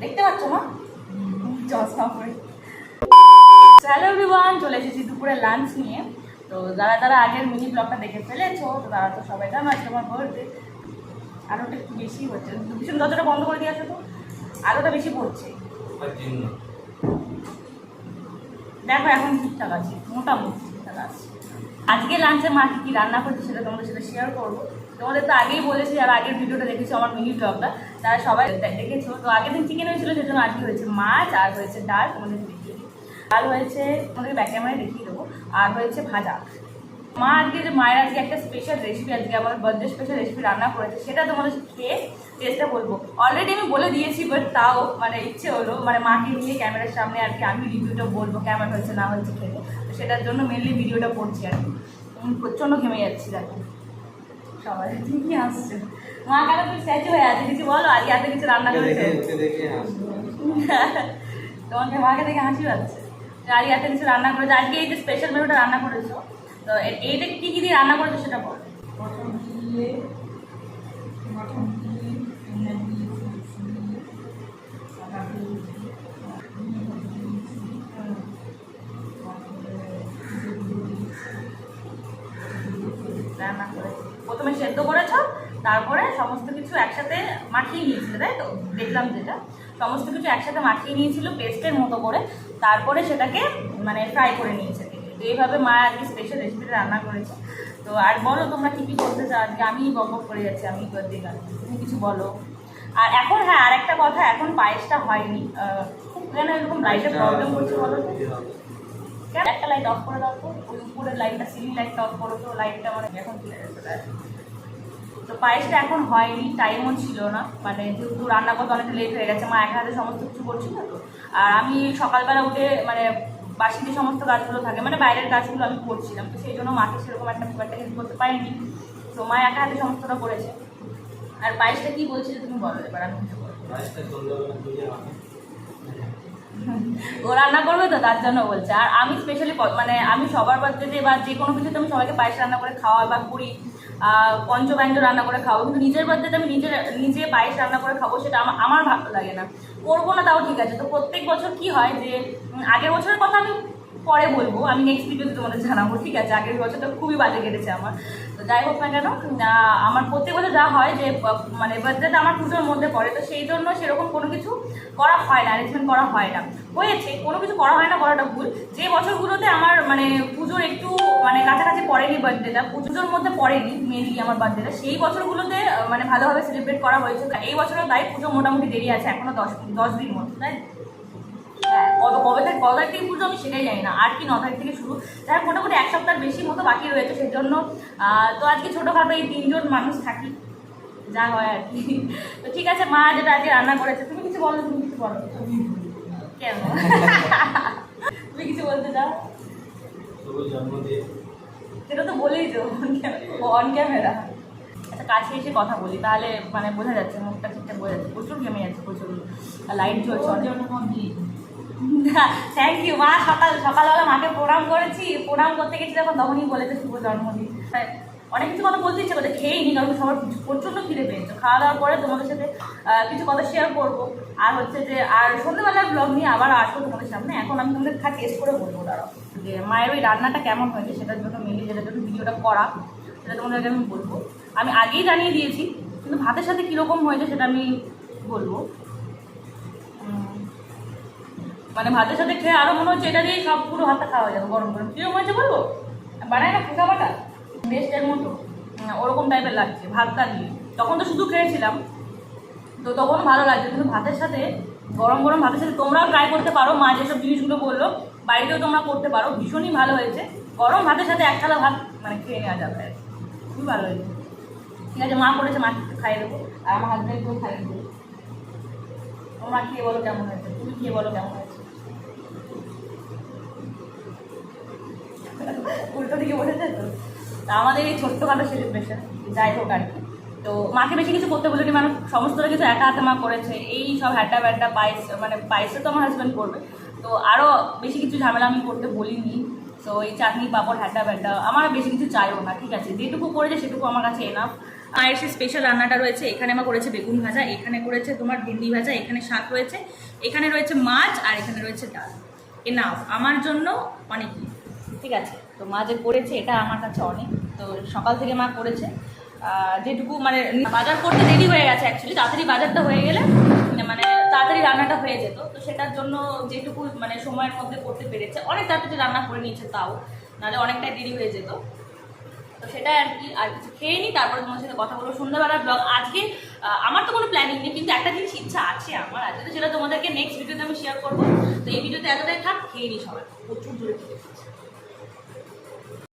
দেখতে পাচ্ছ না? হ্যালো এভরিওয়ান, চলে এসেছি দুপুরে লাঞ্চ নিয়ে। তো যারা যারা আগের মিনি ব্লগটা দেখে ফেলেছো তো তারা তো সবাই জানো আজকে আমার বার্থডে। আলোটা একটু বেশি হচ্ছে, ভীষণ দরজাটা বন্ধ করে দিয়ে আসো তো, আলোটা বেশি পড়ছে। দেখো এখন ঠিকঠাক আছে, মোটামুটি ঠিকঠাক আছে। আজকে লাঞ্চে মা কী রান্না করছে সেটা তোমাদের সাথে শেয়ার করবো। তোমাদের তো আগেই বলেছি, যারা আগের ভিডিওটা দেখেছো আমার মিনি ব্লগটা, তারা সবাই দেখেছো। তো আগের দিন চিকেন হয়েছিল, সেজন্য আজকে হয়েছে মাছ, আর হয়েছে ডাল। তোমাদের দেখিয়ে দিই, ডাল হয়েছে, তোমাদেরকে ব্যাক ক্যামেরায় দেখিয়ে দেবো। আর হয়েছে ভাজা। মা আজকে যে মায়ের আজকে একটা স্পেশাল রেসিপি, আজকে আমার বার্থডে স্পেশাল রেসিপি রান্না করেছে, সেটা তোমাদের খেয়ে টেস্টটা বলবো। অলরেডি আমি বলে দিয়েছি, বাট তাও মানে ইচ্ছে হলো মানে মাকে নিয়ে ক্যামেরার সামনে আর কি আমি রিভিউটা বলবো কেমন হয়েছে না হয়েছে খেতে। তো সেটার জন্য মেনলি ভিডিওটা করছি আর কি। প্রচণ্ড ঘেমে যাচ্ছি দেখো সবাই, ঠিকই আসছে। মা কেন তুমি স্ট্যাচু হয়ে আছে, কিছু বলো আজকে এত কিছু রান্না করেছে। তোমাকে মাকে দেখে হাসি পাচ্ছে, আজকে এত কিছু রান্না করেছে। আজকে এই যে স্পেশাল মেনুটা রান্না করেছো, তো এইটা কী কী দিয়ে রান্না করেছো সেটা বল। রান্না করেছি, প্রথমে সেদ্ধ করেছো, তারপরে সমস্ত কিছু একসাথে মাখিয়ে নিয়েছিলে, তাই তো? দেখলাম যেটা সমস্ত কিছু একসাথে মাখিয়ে নিয়েছিল পেস্টের মতো করে, তারপরে সেটাকে মানে ফ্রাই করে নিয়েছে। তো এইভাবে মা আজকে স্পেশাল রেসিপিটা রান্না করেছে। তো আর বলো তোমরা কী কী করতে চাও আজকে? আমি বক করে যাচ্ছি, আমি বার্থডে গান, তুমি কিছু বলো। আর এখন হ্যাঁ আর একটা কথা, এখন পায়েসটা হয়নি, খুব কেন এরকম লাইটের প্রবলেম করছে বলো তো? কেন একটা লাইট অফ করে দাও তো, ওই উপরের লাইটটা, সিলিং লাইটটা অফ করো তো, লাইটটা মানে এখন চলে গেছে। তো পায়েসটা এখন হয়নি, টাইমও ছিল না, মানে যেহেতু রান্না করতে অনেকটা লেট হয়ে গেছে, মা একা হাতে সমস্ত কিছু করছিল তো। আর আমি সকালবেলা উঠে মানে বাসিতে সমস্ত কাজগুলো থাকে, মানে বাইরের কাজগুলো আমি করছিলাম, তো সেই জন্য মাকে সেরকম একটা খুব একটা হেল্প করতে পারিনি। তো মা একা হাতে সমস্তটা করেছে। আর পায়েসটা কী বলছিলে তুমি বলো এবার, আমি কিছু বলবো। ও রান্না করবে তো তার জন্য বলছে। আর আমি স্পেশালি মানে আমি সবার বার্থডেতে বা যে কোনো কিছুতে আমি সবাইকে পায়েস রান্না করে খাওয়া বা করি, পঞ্চব্যঞ্জন রান্না করে খাবো, কিন্তু নিজের বার্থডেতে আমি নিজে পায়েস রান্না করে খাবো সেটা আমার ভালো লাগে না। করবো না তাও ঠিক আছে। তো প্রত্যেক বছর কি হয় যে আগের বছরের কথা আমি পরে বলবো, আমি নেক্সট ভিডিওতে তোমাদের জানাবো, ঠিক আছে? আগের বছরটা খুবই বাজে কেটেছে আমার। তো যাই হোক না কেন, আমার প্রত্যেক বছর যা হয় যে মানে বার্থডেটা আমার পুজোর মধ্যে পড়ে, তো সেই জন্য সেরকম কোনো কিছু করা হয় না, অ্যারেঞ্জমেন্ট করা হয় না। হয়েছে কোনো কিছু করা হয় না বলাটা ভুল, যে বছরগুলোতে আমার মানে পুজোর একটু মানে কাছাকাছি পড়েনি, বার্থডেটা পুজোর মধ্যে পড়েনি মেনলি আমার বার্থডেটা, সেই বছরগুলোতে মানে ভালোভাবে সেলিব্রেট করা হয়েছে। এই বছরও তাই, পুজো মোটামুটি দেরি আছে, এখনও 10 দিন মতো, তাই হ্যাঁ। কবে থেকে পুজো আমি সেটাই জানি না, আর কি 9 তারিখ থেকে শুরু, যাই মোটামুটি 1 সপ্তাহের বেশি মতো বাকি রয়েছে। সেই জন্য তো আজকে ছোটোখাটো এই 3 জন মানুষ থাকি, যা হয় আর কি। তো ঠিক আছে, মা যেটা আজকে রান্না করেছে, তুমি কিছু বলো, তুমি কিছু বলো। কেন তুমি কিছু বলতে চাও? সেটা তো বলেই তো অন ক্যামেরা। আচ্ছা কাছে এসে কথা বলি, তাহলে মানে বোঝা যাচ্ছে, মুখটা ঠিকঠাক বোঝা যাচ্ছে। প্রচুর ঘেমে যাচ্ছে, প্রচুর লাইট জ্বলছে অনেক। থ্যাংক ইউ মা। সকালবেলা মাকে প্রণাম করেছি, প্রণাম করতে গেছি যখন তখনই বলেছে শুভ জন্মদিন। অনেক কিছু কথা বলতে ইচ্ছে করছে, খেয়েই নি, কারণ সবার প্রচণ্ড খিদে পেয়েছে। খাওয়া দাওয়ার পরে তোমাদের সাথে কিছু কথা শেয়ার করবো। আর হচ্ছে যে আর সন্ধ্যেবেলার ব্লগ নিয়ে আবার আসবো তোমাদের সামনে। এখন আমি তোমাদের খা টেস্ট করে বলবো দাঁড়াও, যে মায়ের ওই রান্নাটা কেমন হয়েছে, সেটার জন্য মেনলি যেটার জন্য ভিডিওটা করা, সেটা তোমাদেরকে আমি বলবো। আমি আগেই জানিয়ে দিয়েছি, কিন্তু ভাতের সাথে কীরকম হয়েছে সেটা আমি বলবো। মানে ভাতের সাথে খেয়ে আরও মনে হচ্ছে এটা দিয়েই সব পুরো ভাতটা খাওয়া যাবে গরম গরম। কীরকম হয়েছে বলবো? বানায় না ফুটা বাটা বেস্টের মতো, ওরকম টাইপের লাগছে ভাতটা দিয়ে। তখন তো শুধু খেয়েছিলাম, তো তখন ভালো লাগছে, কিন্তু ভাতের সাথে গরম গরম ভাতের সাথে তোমরাও ট্রাই করতে পারো। মা যেসব জিনিসগুলো বললো বাড়িতেও তোমরা করতে পারো, ভীষণই ভালো হয়েছে। গরম ভাতের সাথে এক থালা ভাত মানে খেয়ে নেওয়া যাবে, খুবই ভালো হয়েছে। ঠিক আছে, মা করেছে, মাকে একটু খাইয়ে দেবো, আর আমার হাজব্যান্ডকেও খাইয়ে দেবো। তোমরা খেয়ে বলো কেমন হয়েছে, তুমি খেয়ে বলো কেমন হয়েছে। উল্টো দিকে বসেছে তো। আমাদের এই ছোট্টখাটো সেলিব্রেশন, যাই হোক আর কি। তো মাকে বেশি কিছু করতে বলিনি, মানুষ সমস্ত কিছু একা হাতে মা করেছে। এই সব হ্যাটা ব্যাটা পায়েস, মানে পায়েসে তো আমার হাজব্যান্ড করবে। তো তো আরও বেশি কিছু ঝামেলা আমি করতে বলিনি। তো এই চাটনি পাঁপড় হ্যাটা ব্যাটা আমার বেশি কিছু চাইও না, ঠিক আছে, যেটুকু করেছে সেটুকু আমার কাছে এনাফ। মায়ের সে স্পেশাল রান্নাটা রয়েছে, এখানে আমার করেছে বেগুন ভাজা, এখানে করেছে তোমার ভেন্ডি ভাজা, এখানে শাক রয়েছে, এখানে রয়েছে মাছ, আর এখানে রয়েছে ডাল। এনাফ আমার জন্য অনেকই, ঠিক আছে। তো মা যে করেছে এটা আমার কাছে অনেক। তো সকাল থেকে মা করেছে, যেটুকু মানে বাজার করতে দেরি হয়ে গেছে অ্যাকচুয়ালি, তাড়াতাড়ি বাজারটা হয়ে গেলে মানে তাড়াতাড়ি রান্নাটা হয়ে যেত। তো সেটার জন্য যেটুকু মানে সময়ের মধ্যে করতে পেরেছে, অনেক তাড়াতাড়ি রান্না করে নিয়েছে, তাও নাহলে অনেকটাই দেরি হয়ে যেত। তো সেটাই আর কি, আর কিছু খেয়ে নিই, তারপরে তোমার সাথে কথা বলবো। সন্ধ্যাবেলার ব্লগ আজকে আমার তো কোনো প্ল্যানিং নেই, কিন্তু একটা জিনিস ইচ্ছা আছে আমার আজকে, তো সেটা তোমাদেরকে নেক্সট ভিডিওতে আমি শেয়ার করবো। তো এই ভিডিওতে এতটাই থাক, খেয়ে নিই সবাই, প্রচুর জোরে খেতে